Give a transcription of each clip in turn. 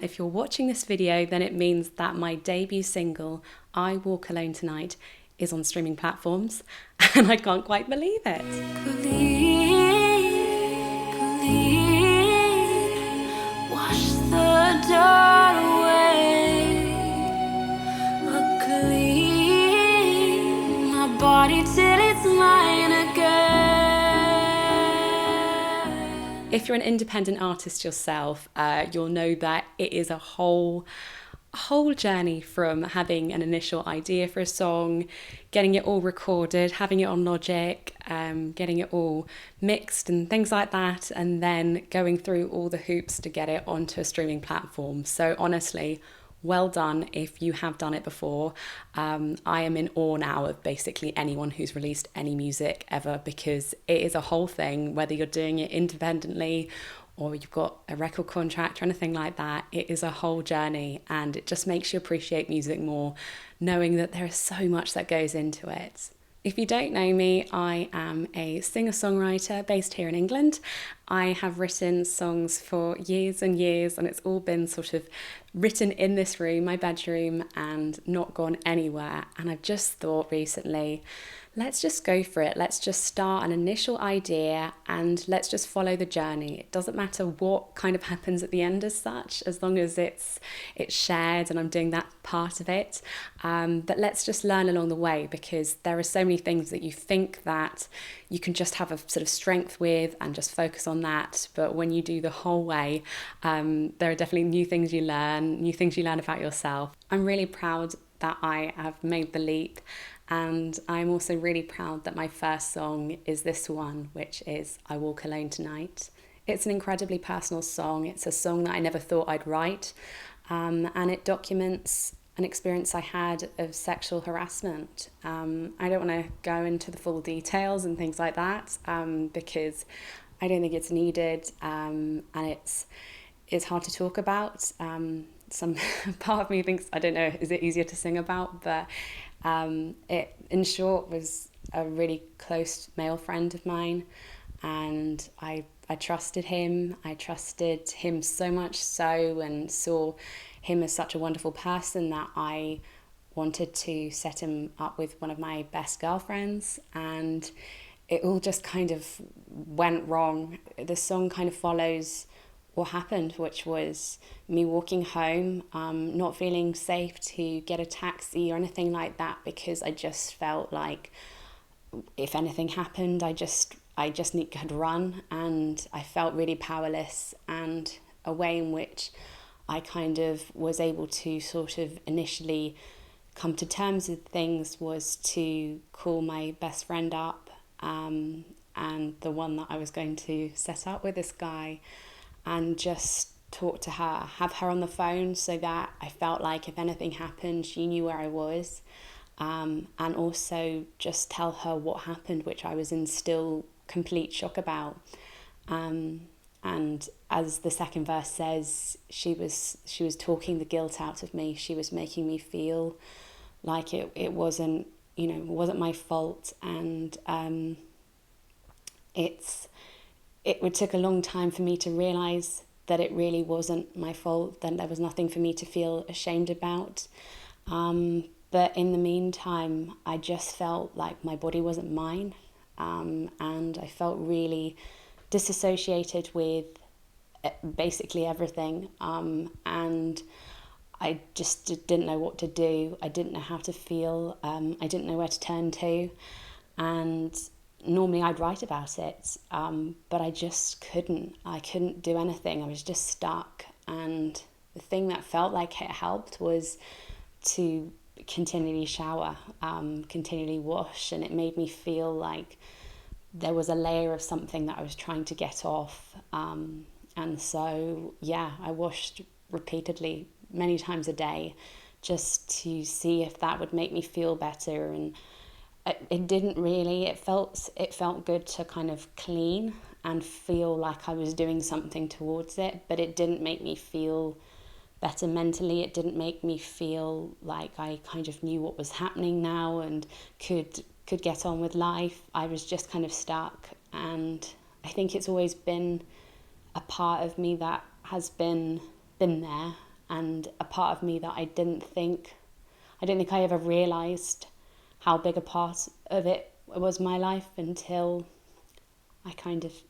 If you're watching this video, then it means that my debut single, I Walk Alone Tonight, is on streaming platforms, and I can't quite believe it. Please, wash the doorway, clean my body till it's mine again. If you're an independent artist yourself, you'll know that it is a whole journey from having an initial idea for a song, getting it all recorded, having it on Logic, getting it all mixed and things like that, and then going through all the hoops to get it onto a streaming platform. So honestly, well done if you have done it before. I am in awe now of basically anyone who's released any music ever, because it is a whole thing, whether you're doing it independently or you've got a record contract or anything like that. It is a whole journey, and it just makes you appreciate music more, knowing that there is so much that goes into it. If you don't know me, I am a singer-songwriter based here in England. I have written songs for years and years, and it's all been sort of written in this room, my bedroom, and not gone anywhere. And I've just thought recently, let's just go for it. Let's just start an initial idea and let's just follow the journey. It doesn't matter what kind of happens at the end as such, as long as it's shared and I'm doing that part of it. But let's just learn along the way, because there are so many things that you think that you can just have a sort of strength with and just focus on that. But when you do the whole way, there are definitely new things you learn about yourself. I'm really proud that I have made the leap. And I'm also really proud that my first song is this one, which is I Walk Alone Tonight. It's an incredibly personal song. It's a song that I never thought I'd write. And it documents an experience I had of sexual harassment. I don't want to go into the full details and things like that, because I don't think it's needed, and it's hard to talk about. Some part of me thinks, I don't know, is it easier to sing about? But it, in short, was a really close male friend of mine, and I trusted him. I trusted him so much so, and saw him as such a wonderful person, that I wanted to set him up with one of my best girlfriends, and it all just kind of went wrong. The song kind of follows what happened, which was me walking home, not feeling safe to get a taxi or anything like that, because I just felt like if anything happened, I just could run, and I felt really powerless. And a way in which I kind of was able to sort of initially come to terms with things was to call my best friend up, and the one that I was going to set up with this guy, and just talk to her, have her on the phone, so that I felt like if anything happened, she knew where I was, and also just tell her what happened, which I was in still complete shock about. And as the second verse says, she was talking the guilt out of me. She was making me feel like it wasn't my fault, and it took a long time for me to realise that it really wasn't my fault, that there was nothing for me to feel ashamed about. But in the meantime, I just felt like my body wasn't mine, and I felt really disassociated with basically everything, and I just didn't know what to do. I didn't know how to feel. I didn't know where to turn to, and normally I'd write about it, but I just couldn't. I couldn't do anything. I was just stuck. And the thing that felt like it helped was to continually shower, continually wash, and it made me feel like there was a layer of something that I was trying to get off. And so, yeah, I washed repeatedly, many times a day, just to see if that would make me feel better. And it didn't really. It felt good to kind of clean and feel like I was doing something towards it, but it didn't make me feel better mentally. It didn't make me feel like I kind of knew what was happening now and could get on with life. I was just kind of stuck, and I think it's always been a part of me that has been there, and a part of me that I don't think I ever realised how big a part of it was my life until I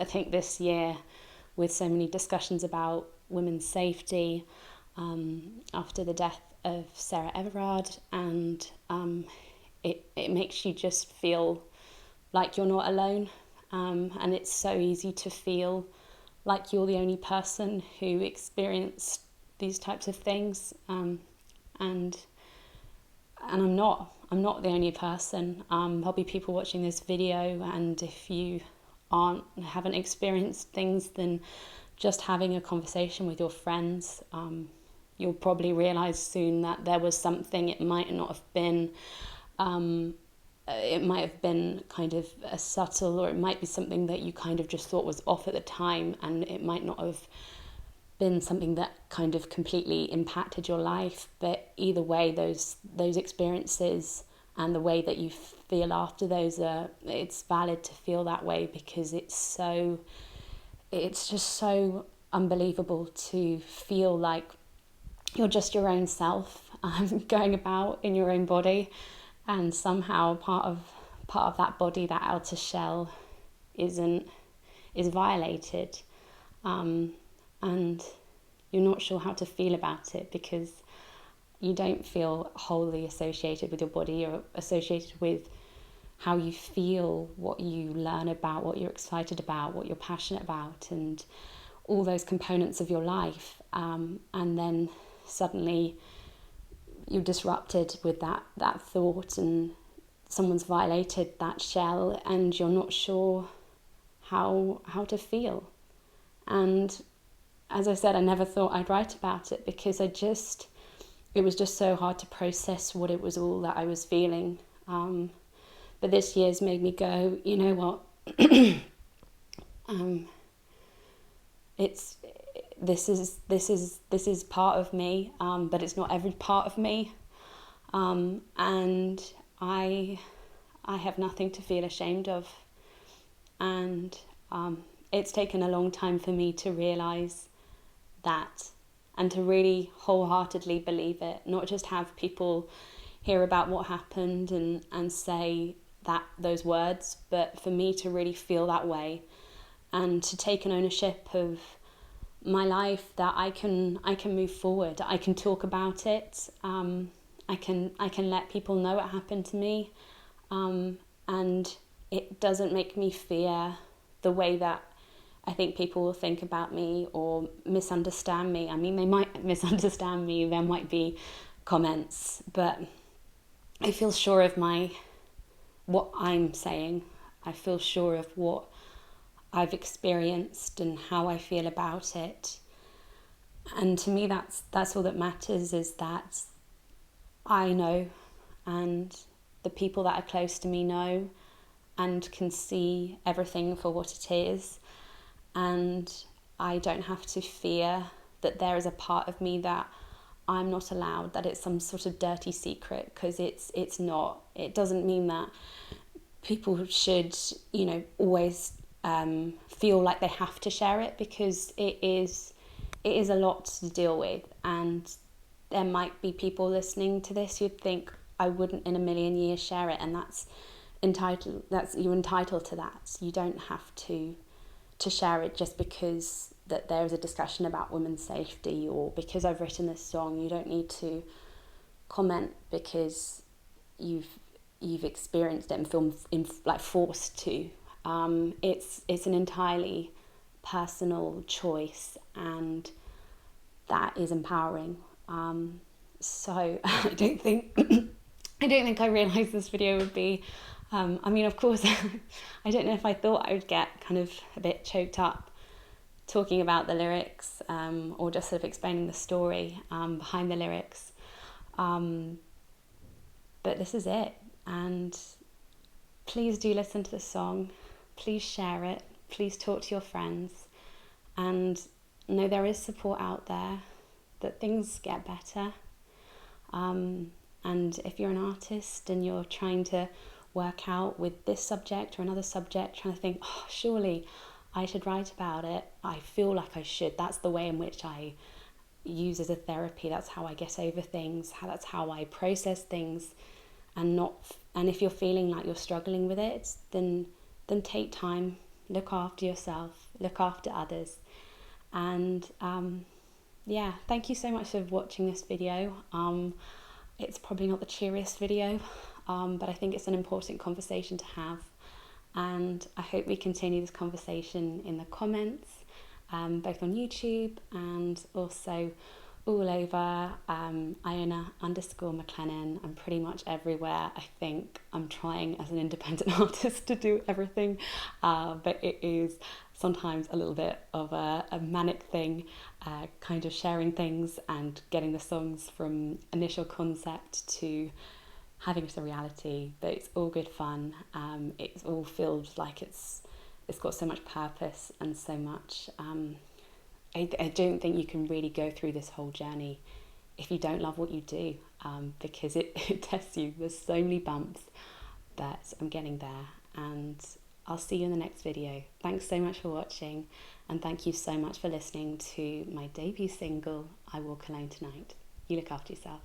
think this year, with so many discussions about women's safety, after the death of Sarah Everard, and it makes you just feel like you're not alone, and it's so easy to feel like you're the only person who experienced these types of things, and I'm not the only person. There'll be people watching this video, and if you haven't experienced things, then just having a conversation with your friends, you'll probably realise soon that there was something. It might not have been, it might have been kind of a subtle, or it might be something that you kind of just thought was off at the time, and it might not have been something that kind of completely impacted your life. But either way, those experiences and the way that you feel after those, it's valid to feel that way, because it's just so unbelievable to feel like you're just your own self, going about in your own body, and somehow part of that body, that outer shell, is violated, and you're not sure how to feel about it, because you don't feel wholly associated with your body. You're associated with how you feel, what you learn about, what you're excited about, what you're passionate about, and all those components of your life. And then suddenly you're disrupted with that thought, and someone's violated that shell, and you're not sure how to feel. And as I said, I never thought I'd write about it, because it was just so hard to process what it was all that I was feeling. But this year's made me go, you know what? This is part of me, but it's not every part of me, and I have nothing to feel ashamed of, and it's taken a long time for me to realise that, and to really wholeheartedly believe it, not just have people hear about what happened and say those words, but for me to really feel that way, and to take an ownership of my life, that I can move forward. I can talk about it. I can let people know what happened to me, and it doesn't make me fear the way that I think people will think about me or misunderstand me. I mean, they might misunderstand me. There might be comments, but I feel sure of what I'm saying. I feel sure of what I've experienced and how I feel about it. And to me, that's all that matters, is that I know, and the people that are close to me know, and can see everything for what it is. And I don't have to fear that there is a part of me that I'm not allowed, that it's some sort of dirty secret, because it's not. It doesn't mean that people should, always feel like they have to share it, because it is a lot to deal with, and there might be people listening to this who'd think, I wouldn't in a million years share it, and you're entitled to that. You don't have to share it just because that there is a discussion about women's safety, or because I've written this song. You don't need to comment because you've experienced it and feel forced to. It's an entirely personal choice, and that is empowering. So I don't think I realised this video would be. Of course, I don't know if I thought I would get kind of a bit choked up talking about the lyrics, or just sort of explaining the story behind the lyrics. But this is it, and please do listen to the song. Please share it. Please talk to your friends, and know there is support out there, that things get better. And if you're an artist and you're trying to work out with this subject or another subject, trying to think, surely I should write about it, I feel like I should, that's the way in which I use as a therapy. That's how I get over things, that's how I process things. And if you're feeling like you're struggling with it, then take time, look after yourself, look after others. And yeah, thank you so much for watching this video. It's probably not the cheeriest video, but I think it's an important conversation to have. And I hope we continue this conversation in the comments, both on YouTube and also all over Iona _Maclennan. I'm pretty much everywhere. I think I'm trying as an independent artist to do everything, but it is sometimes a little bit of a manic thing, kind of sharing things and getting the songs from initial concept to having it a reality. But it's all good fun. It's all feels like it's got so much purpose and so much. I don't think you can really go through this whole journey if you don't love what you do, because it tests you. There's so many bumps, but I'm getting there, and I'll see you in the next video. Thanks so much for watching, and thank you so much for listening to my debut single, I Walk Alone Tonight. You look after yourself.